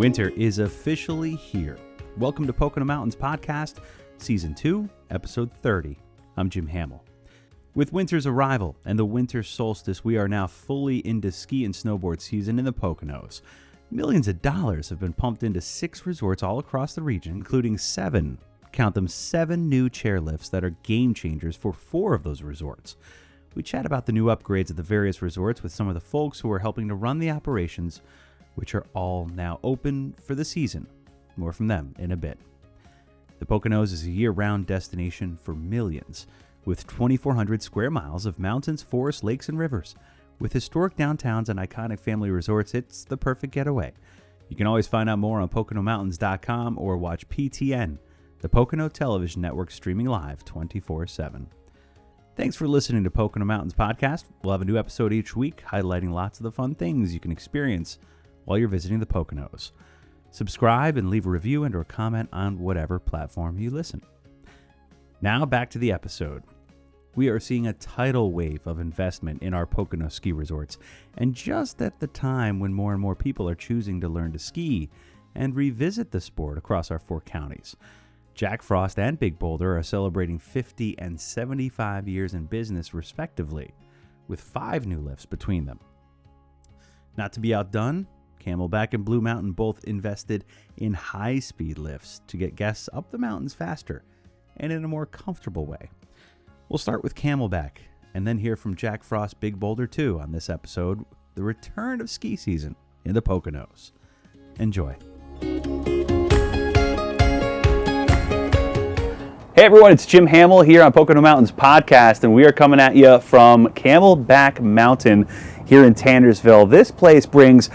Winter is officially here. Welcome to Pocono Mountains Podcast, Season 2, Episode 30. I'm Jim Hamill. With winter's arrival and the winter solstice, we are now fully into ski and snowboard season in the Poconos. Millions of dollars have been pumped into 6 resorts all across the region, including 7 new chairlifts that are game changers for 4 of those resorts. We chat about the new upgrades at the various resorts with some of the folks who are helping to run the operations, which are all now open for the season. More from them in a bit. The Poconos is a year-round destination for millions, with 2,400 square miles of mountains, forests, lakes, and rivers. With historic downtowns and iconic family resorts, it's the perfect getaway. You can always find out more on PoconoMountains.com or watch PTN, the Pocono Television Network, streaming live 24/7. Thanks for listening to Pocono Mountains Podcast. We'll have a new episode each week highlighting lots of the fun things you can experience while you're visiting the Poconos. Subscribe and leave a review and or comment on whatever platform you listen. Now back to the episode. We are seeing a tidal wave of investment in our Pocono ski resorts, and just at the time when more and more people are choosing to learn to ski and revisit the sport across our 4 counties. Jack Frost and Big Boulder are celebrating 50 and 75 years in business respectively, with 5 new lifts between them. Not to be outdone, Camelback and Blue Mountain both invested in high-speed lifts to get guests up the mountains faster and in a more comfortable way. We'll start with Camelback and then hear from Jack Frost Big Boulder 2 on this episode, the return of ski season in the Poconos. Enjoy. Hey everyone, it's Jim Hamill here on Pocono Mountains Podcast, and we are coming at you from Camelback Mountain here in Tannersville. This place brings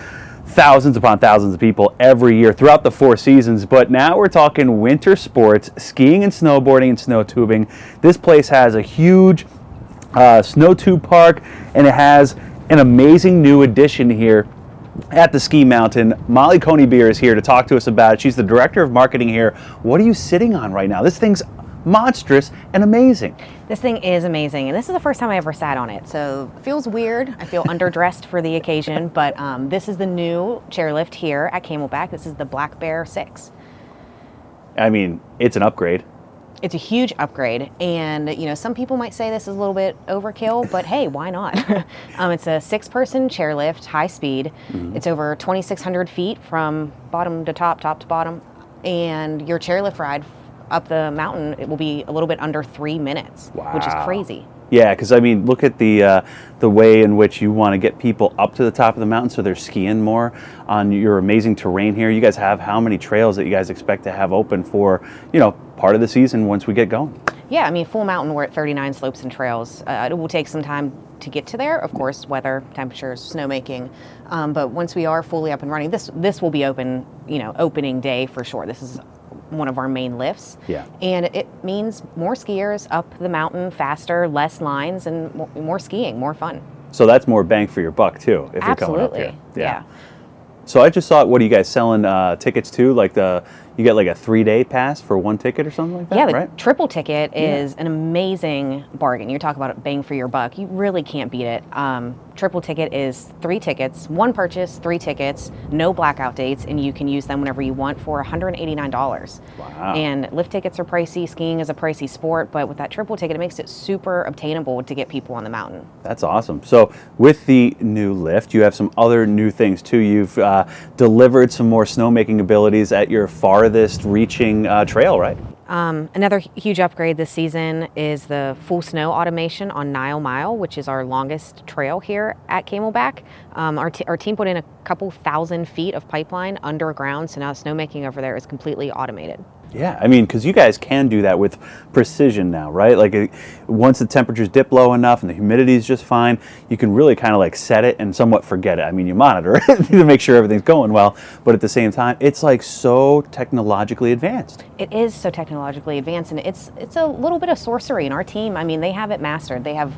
thousands upon thousands of people every year throughout the 4 seasons, but now we're talking winter sports, skiing and snowboarding and snow tubing. This place has a huge snow tube park, and it has an amazing new addition here at the ski mountain. Molly Coneybeer is here to talk to us about it. She's the director of marketing here. What are you sitting on right now? This thing's monstrous and amazing. This thing is amazing, and this is the first time I ever sat on it, so it feels weird. I feel underdressed for the occasion, but this is the new chairlift here at Camelback. This is the Black Bear 6. I mean, it's an upgrade. It's a huge upgrade, and some people might say this is a little bit overkill, but hey, why not? It's a 6-person chairlift, high speed. Mm-hmm. It's over 2,600 feet from bottom to top, top to bottom, and your chairlift ride up the mountain, it will be a little bit under 3 minutes. Wow. Which is crazy. Yeah, because I mean, look at the way in which you want to get people up to the top of the mountain so they're skiing more on your amazing terrain here. You guys have how many trails that you guys expect to have open for, part of the season once we get going? Yeah, I mean, full mountain, we're at 39 slopes and trails. It will take some time to get to there, of course, weather, temperatures, snowmaking. But once we are fully up and running, this will be open, opening day for sure. This is one of our main lifts. Yeah. And it means more skiers up the mountain faster, less lines, and more skiing, more fun. So that's more bang for your buck too, if Absolutely. You're coming up here. Yeah. So I just saw, what are you guys selling tickets to? Like you get like a 3-day pass for 1 ticket or something like that, yeah, the right? triple ticket is an amazing bargain. You talk about bang for your buck. You really can't beat it. Triple ticket is 3 tickets, 1 purchase, 3 tickets, no blackout dates, and you can use them whenever you want for $189. Wow. And lift tickets are pricey. Skiing is a pricey sport, but with that triple ticket, it makes it super obtainable to get people on the mountain. That's awesome. So with the new lift, you have some other new things too. You've delivered some more snowmaking abilities at your farthest reaching trail, right? Another huge upgrade this season is the full snow automation on Nile Mile, which is our longest trail here at Camelback. Our team put in a couple thousand feet of pipeline underground, so now snowmaking over there is completely automated. Yeah, I mean, because you guys can do that with precision now, right? Like once the temperatures dip low enough and the humidity is just fine, you can really kind of like set it and somewhat forget it. I mean, you monitor it to make sure everything's going well, but at the same time, it's like so technologically advanced. It is so technologically advanced, and it's a little bit of sorcery in our team. I mean, they have it mastered. They have,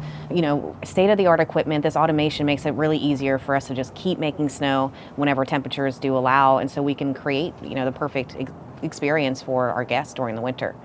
state-of-the-art equipment. This automation makes it really easier for us to just keep making snow whenever temperatures do allow, and so we can create, the perfect experience for our guests during the winter.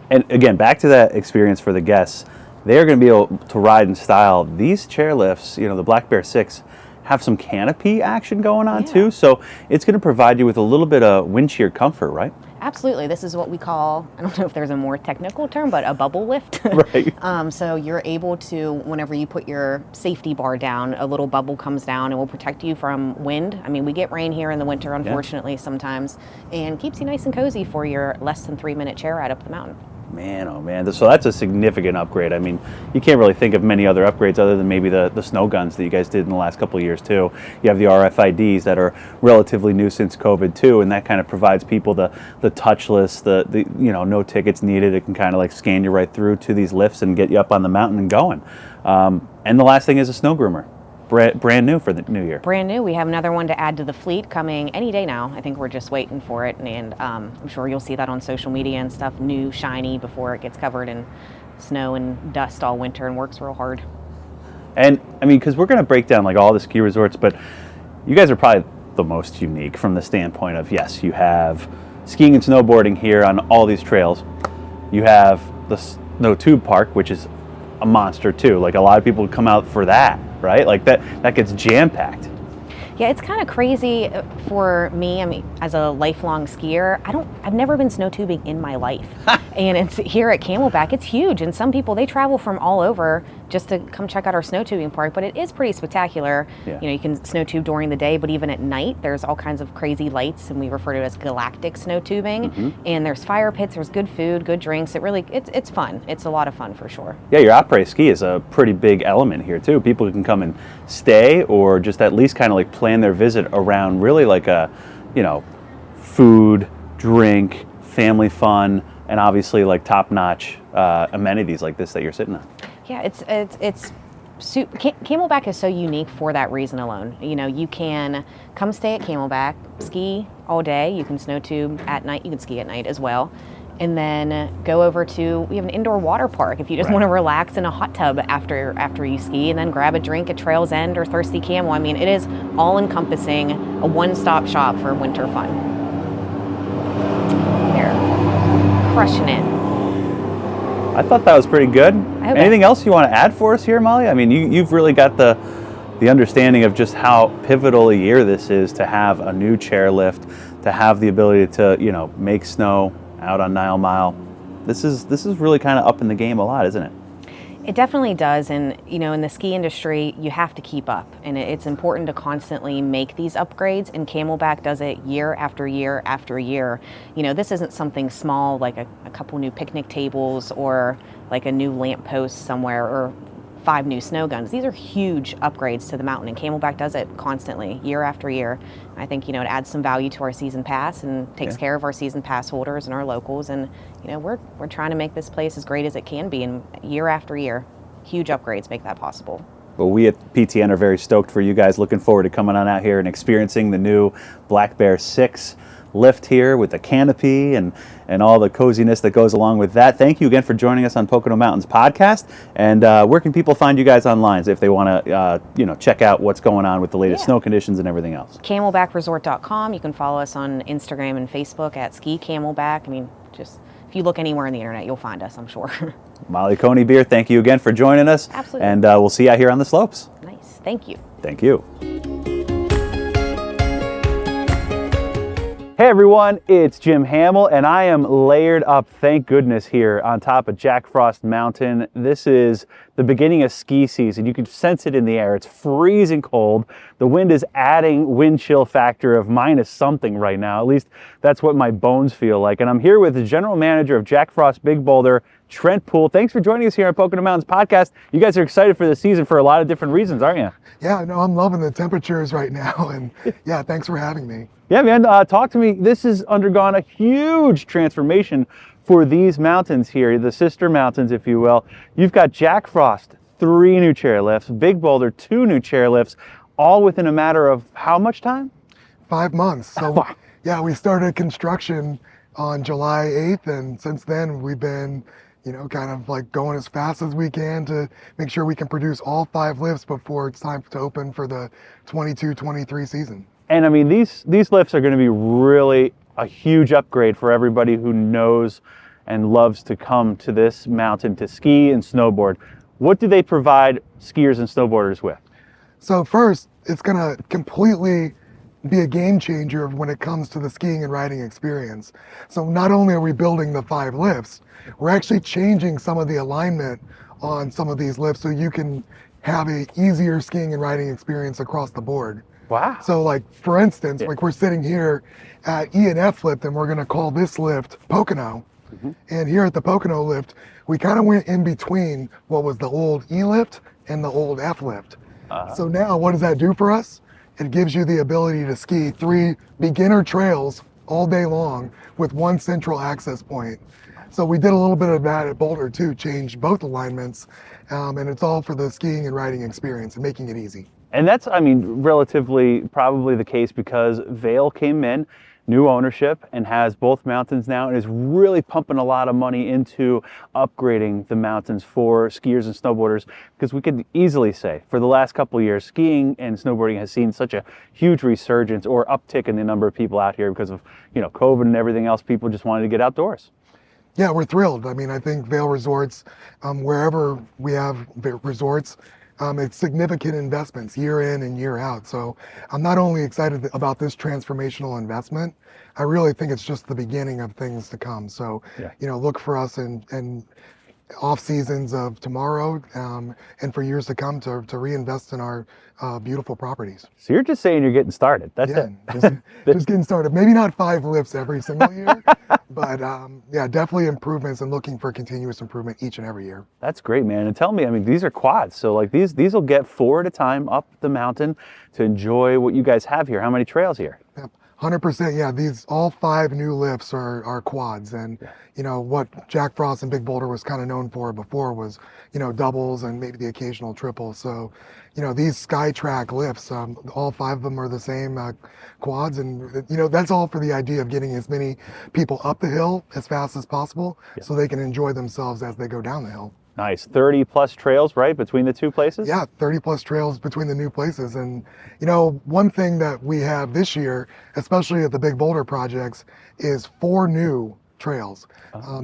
And again, back to that experience for the guests, they're going to be able to ride in style. These chairlifts, the Black Bear 6, have some canopy action going on too. So it's going to provide you with a little bit of wind shear comfort, right? Absolutely. This is what we call, I don't know if there's a more technical term, but a bubble lift. Right. So you're able to, whenever you put your safety bar down, a little bubble comes down and will protect you from wind. I mean, we get rain here in the winter, unfortunately, sometimes, and keeps you nice and cozy for your less than 3-minute chair ride up the mountain. Man, oh man, so that's a significant upgrade. I mean, you can't really think of many other upgrades other than maybe the snow guns that you guys did in the last couple of years too. You have the RFIDs that are relatively new since COVID too, and that kind of provides people the touchless, the no tickets needed. It can kind of like scan you right through to these lifts and get you up on the mountain and going. And the last thing is a snow groomer. Brand new for the new year. Brand new. We have another one to add to the fleet coming any day now. I think we're just waiting for it, and I'm sure you'll see that on social media and stuff. New, shiny, before it gets covered in snow and dust all winter and works real hard. And I mean, because we're going to break down like all the ski resorts, but you guys are probably the most unique from the standpoint of, yes, you have skiing and snowboarding here on all these trails. You have the snow tube park, which is a monster too. Like a lot of people come out for that. Right? Like that gets jam-packed. Yeah, it's kind of crazy for me. I mean, as a lifelong skier, I've never been snow tubing in my life. And it's here at Camelback, it's huge. And some people, they travel from all over just to come check out our snow tubing park, but it is pretty spectacular. Yeah. You can snow tube during the day, but even at night, there's all kinds of crazy lights, and we refer to it as galactic snow tubing. And there's fire pits, there's good food, good drinks. It's fun. It's a lot of fun for sure. Yeah, your après ski is a pretty big element here too. People can come and stay or just at least kind of like plan their visit around really like a, food, drink, family fun, and obviously like top-notch amenities like this that you're sitting on. Yeah, Camelback is so unique for that reason alone. You can come stay at Camelback, ski all day. You can snow tube at night. You can ski at night as well. And then go over we have an indoor water park if you just want to relax in a hot tub after you ski, and then grab a drink at Trail's End or Thirsty Camel. I mean, it is all-encompassing, a one-stop shop for winter fun. They're crushing it. I thought that was pretty good. Anything else you want to add for us here, Molly? I mean, you've really got the understanding of just how pivotal a year this is to have a new chairlift, to have the ability to, make snow out on Nile Mile. This is really kind of up in the game a lot, isn't it? It definitely does, and in the ski industry, you have to keep up, and it's important to constantly make these upgrades, and Camelback does it year after year after year. This isn't something small like a couple new picnic tables or like a new lamp post somewhere or 5 new snow guns. These are huge upgrades to the mountain, and Camelback does it constantly, year after year. I think, it adds some value to our season pass and takes care of our season pass holders and our locals, and, we're trying to make this place as great as it can be, and year after year, huge upgrades make that possible. Well, we at PTN are very stoked for you guys. Looking forward to coming on out here and experiencing the new Black Bear 6 lift here with the canopy and all the coziness that goes along with that. Thank you again for joining us on Pocono Mountains podcast. And where can people find you guys online if they want to check out what's going on with the latest snow conditions and everything else? Camelbackresort.com. You can follow us on Instagram and Facebook at Ski Camelback. I mean, just if you look anywhere on the internet, you'll find us, I'm sure. Molly Coney-Beer, thank you again for joining us. Absolutely. And we'll see you out here on the slopes. Nice. Thank you. Thank you. Hey everyone, it's Jim Hamill, and I am layered up, thank goodness, here on top of Jack Frost Mountain. This is the beginning of ski season. You can sense it in the air. It's freezing cold. The wind is adding wind chill factor of minus something right now. At least that's what my bones feel like. And I'm here with the general manager of Jack Frost Big Boulder, Trent Poole. Thanks for joining us here on Pocono Mountains podcast. You guys are excited for the season for a lot of different reasons, aren't you? Yeah, no, I'm loving the temperatures right now, and yeah, thanks for having me. Yeah, man, talk to me. This has undergone a huge transformation for these mountains here, the sister mountains, if you will. You've got Jack Frost, 3 new chairlifts, Big Boulder, 2 new chairlifts, all within a matter of how much time? 5 months. So yeah, we started construction on July 8th, and since then we've been kind of like going as fast as we can to make sure we can produce all 5 lifts before it's time to open for the 22-23 season. And I mean, these lifts are going to be really a huge upgrade for everybody who knows and loves to come to this mountain to ski and snowboard. What do they provide skiers and snowboarders with? So first, it's going to completely be a game changer when it comes to the skiing and riding experience. So not only are we building the 5 lifts, we're actually changing some of the alignment on some of these lifts so you can have a easier skiing and riding experience across the board. Wow. So like, for instance, like we're sitting here at E and F lift and we're going to call this lift Pocono. And here at the Pocono lift, we kind of went in between what was the old E lift and the old F lift. So now what does that do for us? It gives you the ability to ski 3 beginner trails all day long with one central access point. So we did a little bit of that at Boulder too, changed both alignments, and it's all for the skiing and riding experience and making it easy. And that's, I mean, relatively probably the case because Vail came in, new ownership, and has both mountains now, and is really pumping a lot of money into upgrading the mountains for skiers and snowboarders. Because we could easily say, for the last couple of years, skiing and snowboarding has seen such a huge resurgence or uptick in the number of people out here because of, you know, COVID and everything else. People just wanted to get outdoors. Yeah, we're thrilled. I mean, I think Vail Resorts, wherever we have resorts, it's significant investments year in and year out. So I'm not only excited about this transformational investment, I really think it's just the beginning of things to come. So, you know, look for us in off seasons of tomorrow and for years to come to reinvest in our beautiful properties. So you're just saying you're getting started. That's it. Just getting started. Maybe not 5 lifts every single year, but yeah, definitely improvements and looking for continuous improvement each and every year. That's great, man. And tell me, I mean, these are quads. So like these will get 4 at a time up the mountain to enjoy what you guys have here. How many trails here? Yep. 100%. Yeah, these all 5 new lifts are quads, and you know what Jack Frost and Big Boulder was kind of known for before was, you know, doubles and maybe the occasional triple. So, you know, these SkyTrack lifts, all 5 of them are the same quads, and you know that's all for the idea of getting as many people up the hill as fast as possible, so they can enjoy themselves as they go down the hill. Nice. 30 plus trails, right, between the 2 places? Yeah, 30 plus trails between the new places. And, you know, one thing that we have this year, especially at the Big Boulder projects, is 4 new trails,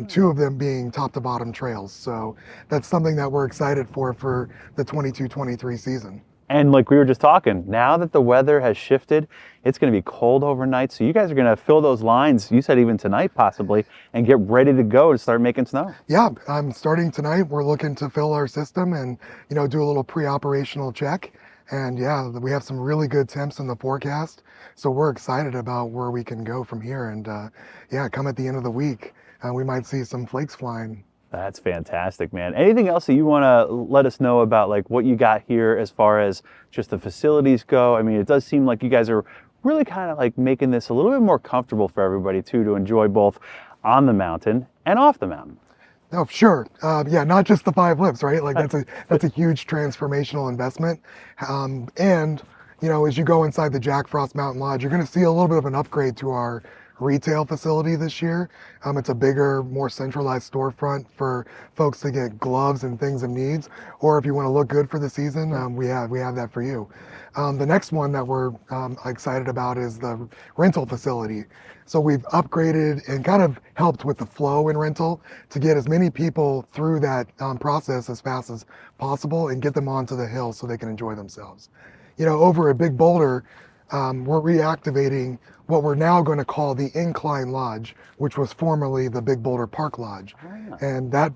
2 of them being top to bottom trails. So that's something that we're excited for the 22-23 season. And like we were just talking, now that the weather has shifted, it's going to be cold overnight. So you guys are going to fill those lines, you said even tonight possibly, and get ready to go and start making snow. Yeah, starting tonight, we're looking to fill our system and, you know, do a little pre-operational check. And yeah, we have some really good temps in the forecast. So we're excited about where we can go from here. And yeah, come at the end of the week, we might see some flakes flying. That's fantastic, man. Anything else that you want to let us know about, like what you got here as far as just the facilities go? I mean, it does seem like you guys are really kind of like making this a little bit more comfortable for everybody too, to enjoy both on the mountain and off the mountain. Oh, sure. Yeah, not just the 5 lifts, right? Like that's a huge transformational investment. And you know, as you go inside the Jack Frost Mountain Lodge, you're going to see a little bit of an upgrade to our retail facility this year. It's a bigger, more centralized storefront for folks to get gloves and things of needs, or if you want to look good for the season, we have that for you. The next one that we're excited about is the rental facility. So we've upgraded and kind of helped with the flow in rental to get as many people through that process as fast as possible and get them onto the hill so they can enjoy themselves. You know, over at Big Boulder, we're reactivating what we're now going to call the Incline Lodge, which was formerly the Big Boulder Park Lodge. And that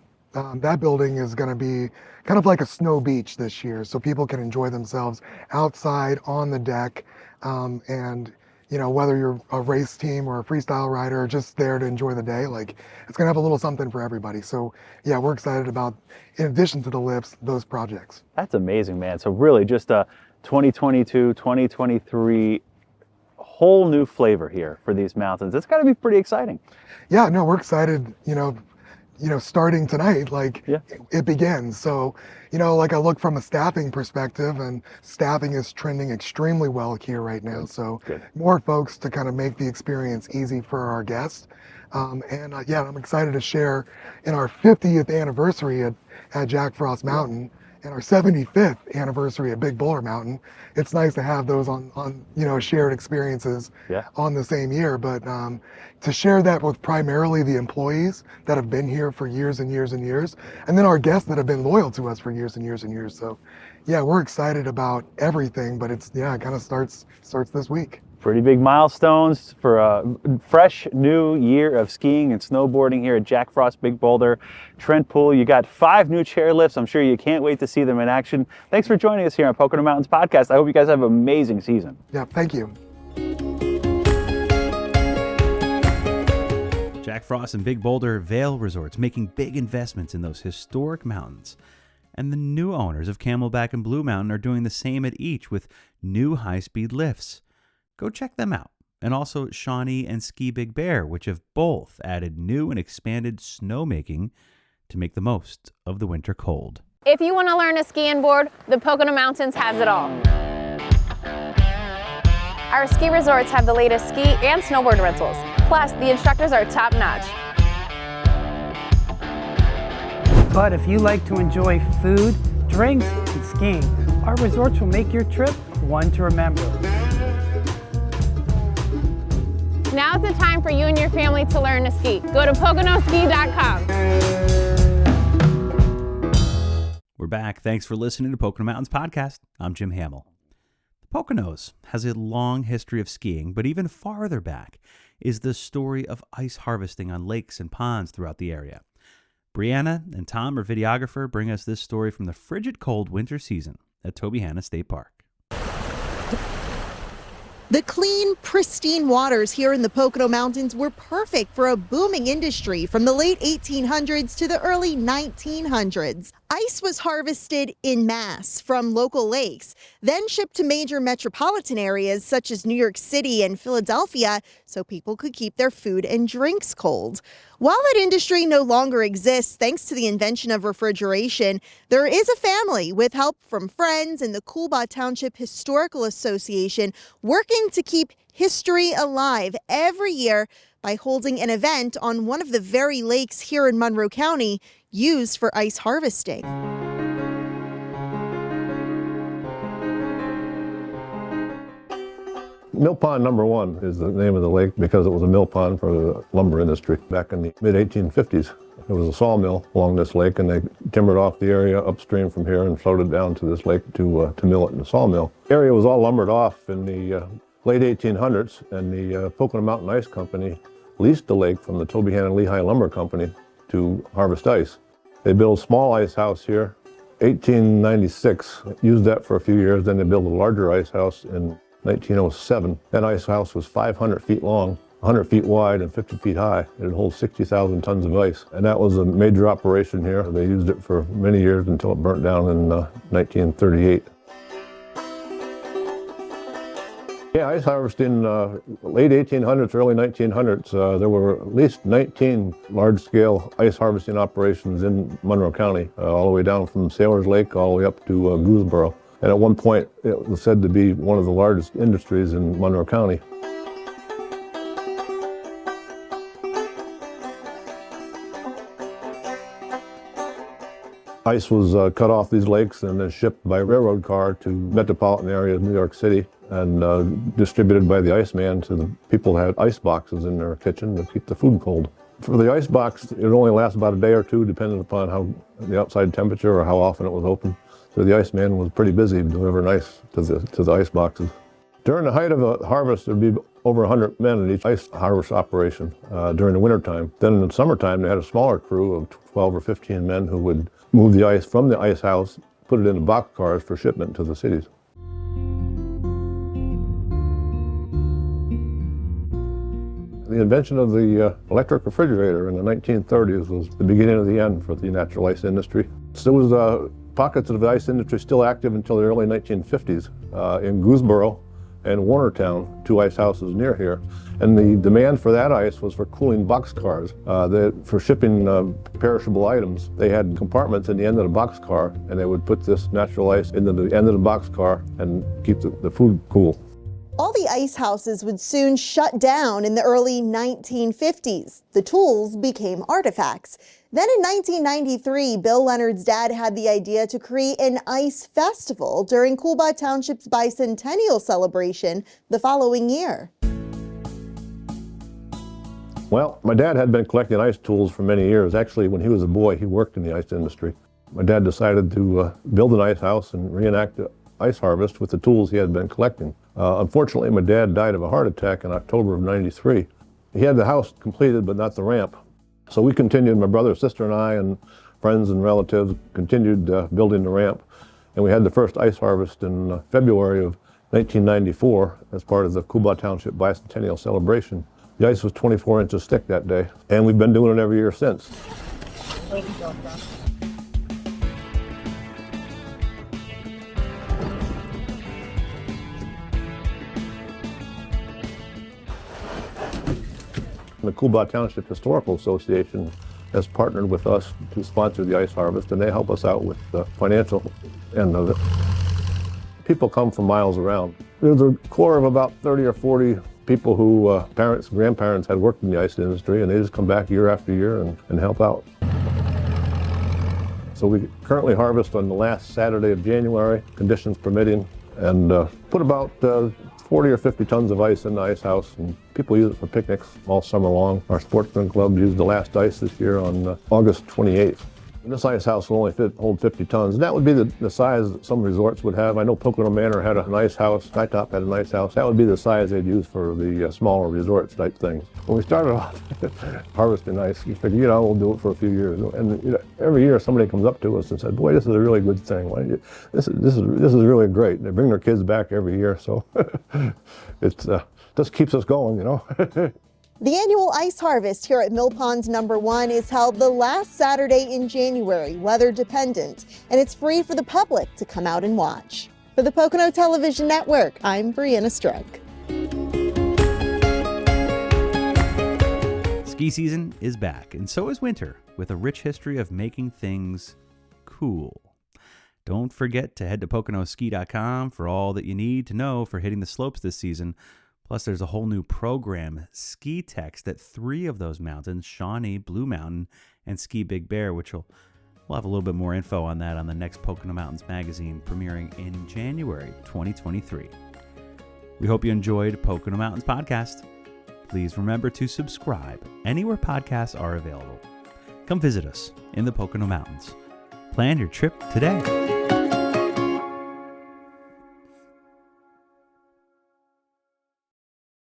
building is going to be kind of like a snow beach this year, so people can enjoy themselves outside on the deck. And you know, whether you're a race team or a freestyle rider or just there to enjoy the day, like it's going to have a little something for everybody. So yeah, we're excited about, in addition to the lifts, those projects. That's amazing, man. So really just a 2022, 2023 whole new flavor here for these mountains. It's got to be pretty exciting. Yeah, no, we're excited, you know, starting tonight, like it begins. So, you know, like I look from a staffing perspective, and staffing is trending extremely well here right now. So more folks to kind of make the experience easy for our guests. And yeah, I'm excited to share in our 50th anniversary at Jack Frost Mountain and our 75th anniversary at Big Boulder Mountain. It's nice to have those on you know, shared experiences on the same year, but to share that with primarily the employees that have been here for years and years and years, and then our guests that have been loyal to us for years and years and years. So yeah, we're excited about everything, but it kind of starts this week. Pretty big milestones for a fresh new year of skiing and snowboarding here at Jack Frost Big Boulder, Trent Pool. You got 5 new chairlifts. I'm sure you can't wait to see them in action. Thanks for joining us here on Pocono Mountains Podcast. I hope you guys have an amazing season. Yeah, thank you. Jack Frost and Big Boulder Vail Resorts making big investments in those historic mountains. And the new owners of Camelback and Blue Mountain are doing the same at each with new high-speed lifts. Go check them out. And also Shawnee and Ski Big Bear, which have both added new and expanded snowmaking to make the most of the winter cold. If you want to learn to ski and board, the Pocono Mountains has it all. Our ski resorts have the latest ski and snowboard rentals. Plus, the instructors are top-notch. But if you like to enjoy food, drinks, and skiing, our resorts will make your trip one to remember. Now's the time for you and your family to learn to ski. Go to PoconoSki.com. We're back. Thanks for listening to Pocono Mountains Podcast. I'm Jim Hamill. The Poconos has a long history of skiing, but even farther back is the story of ice harvesting on lakes and ponds throughout the area. Brianna and Tom, our videographer, bring us this story from the frigid cold winter season at Tobyhanna State Park. The clean, pristine waters here in the Pocono Mountains were perfect for a booming industry from the late 1800s to the early 1900s. Ice was harvested en masse from local lakes, then shipped to major metropolitan areas such as New York City and Philadelphia so people could keep their food and drinks cold. While that industry no longer exists thanks to the invention of refrigeration, there is a family with help from friends and the Coolbaugh Township Historical Association working to keep history alive every year by holding an event on one of the very lakes here in Monroe County used for ice harvesting. Mill Pond number 1 is the name of the lake because it was a mill pond for the lumber industry. Back in the mid-1850s, there was a sawmill along this lake, and they timbered off the area upstream from here and floated down to this lake to mill it in the sawmill. The area was all lumbered off in the late 1800s, and the Pocono Mountain Ice Company leased the lake from the Tobyhanna Lehigh Lumber Company to harvest ice. They built a small ice house here, 1896, used that for a few years, then they built a larger ice house in 1907. That ice house was 500 feet long, 100 feet wide, and 50 feet high. It holds 60,000 tons of ice. And that was a major operation here. They used it for many years until it burnt down in 1938. Yeah, ice harvesting, late 1800s, early 1900s, there were at least 19 large-scale ice harvesting operations in Monroe County, all the way down from Sailors Lake all the way up to Gooseboro. And at one point, it was said to be one of the largest industries in Monroe County. Ice was cut off these lakes and then shipped by railroad car to metropolitan area of New York City and distributed by the Iceman to the people who had ice boxes in their kitchen to keep the food cold. For the ice box, it only lasts about a day or two, depending upon how the outside temperature or how often it was open. So the Iceman was pretty busy delivering ice to the ice boxes. During the height of a harvest, there'd be over 100 men in each ice harvest operation during the wintertime. Then in the summertime, they had a smaller crew of 12 or 15 men who would move the ice from the ice house, put it into box cars for shipment to the cities. The invention of the electric refrigerator in the 1930s was the beginning of the end for the natural ice industry. So there was pockets of the ice industry still active until the early 1950s in Gooseboro and Warnertown, 2 ice houses near here. And the demand for that ice was for cooling boxcars. For shipping perishable items, they had compartments in the end of the boxcar, and they would put this natural ice into the end of the boxcar and keep the food cool. All the ice houses would soon shut down in the early 1950s. The tools became artifacts. Then in 1993, Bill Leonard's dad had the idea to create an ice festival during Coolbaugh Township's bicentennial celebration the following year. Well, my dad had been collecting ice tools for many years. Actually, when he was a boy, he worked in the ice industry. My dad decided to build an ice house and reenact the ice harvest with the tools he had been collecting. Unfortunately, my dad died of a heart attack in October of '93. He had the house completed, but not the ramp. So we continued, my brother, sister, and I, and friends and relatives continued building the ramp. And we had the first ice harvest in February of 1994 as part of the Cuba Township Bicentennial celebration. The ice was 24 inches thick that day, and we've been doing it every year since. The Cuba Township Historical Association has partnered with us to sponsor the ice harvest, and they help us out with the financial end of it. People come from miles around. There's a core of about 30 or 40 people who parents, grandparents had worked in the ice industry, and they just come back year after year and help out. So we currently harvest on the last Saturday of January, conditions permitting, and put about 40 or 50 tons of ice in the ice house, and people use it for picnics all summer long. Our sportsman club used the last ice this year on August 28th. And this ice house will only hold 50 tons, and that would be the size that some resorts would have. I know Pocono Manor had an ice house, Skytop had an ice house. That would be the size they'd use for the smaller resorts type things. When we started off harvesting ice, we figured, we'll do it for a few years. And every year somebody comes up to us and said, boy, this is a really good thing. This is really great. And they bring their kids back every year, so it just keeps us going, The annual ice harvest here at Mill Pond number 1 is held the last Saturday in January, weather dependent, and it's free for the public to come out and watch. For the Pocono Television Network, I'm Brianna Struck. Ski season is back, and so is winter, with a rich history of making things cool. Don't forget to head to PoconoSki.com for all that you need to know for hitting the slopes this season. Plus, there's a whole new program, Ski Text, at 3 of those mountains, Shawnee, Blue Mountain, and Ski Big Bear, which we'll have a little bit more info on that on the next Pocono Mountains magazine, premiering in January 2023. We hope you enjoyed Pocono Mountains Podcast. Please remember to subscribe anywhere podcasts are available. Come visit us in the Pocono Mountains. Plan your trip today.